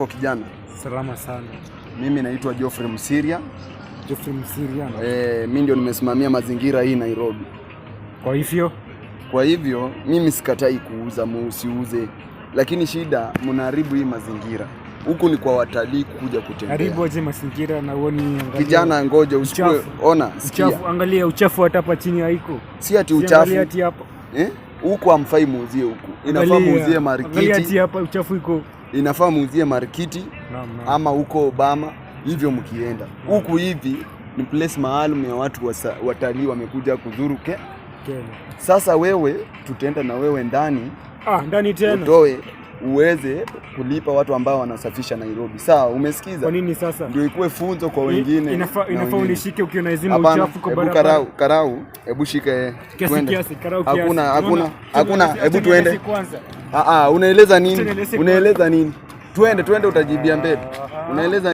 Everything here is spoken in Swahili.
Kijana salama sana. Mimi naitwa Geoffrey Msiria. Geoffrey Msiria. Mimi ndio nimesimamia mazingira hii Nairobi. Kwa hivyo mimi sikatai kuuza, musiuze, lakini shida mnaharibu hii mazingira. Huku ni kwa watalii kuja kutembea. Haribu aje mazingira na uone angalia. Kijana ngoja usichukue, ona, sikia. Uchafu, angalia uchafu hata hapa chini haiko. Si ati uchafu. Angalia ati hapa. Huku hamfai muuzie huku. Inafaa muuzie marikiti. Angalia ati hapa uchafu iko. Inafaa muuzie marikiti ama huko Obama, hivyo mkienda. Huku hivi ni place maalum ya watu watalii wamekuja kuzuru Kenya. Sasa wewe tutaenda na wewe ndani. Ndani tena. Utoe uweze kulipa watu ambao wanasafisha Nairobi. Sawa, umesikiza? Kwa nini sasa? Ndio ikuwe funzo kwa wengine. Inafaa unishike ukiona izima uchafu kwa barabara. Karau, hebu shika kiasi, karau kiasi. Hakuna, hebu tuende. Unaeleza nini? Twende utajibia mbele. Unaeleza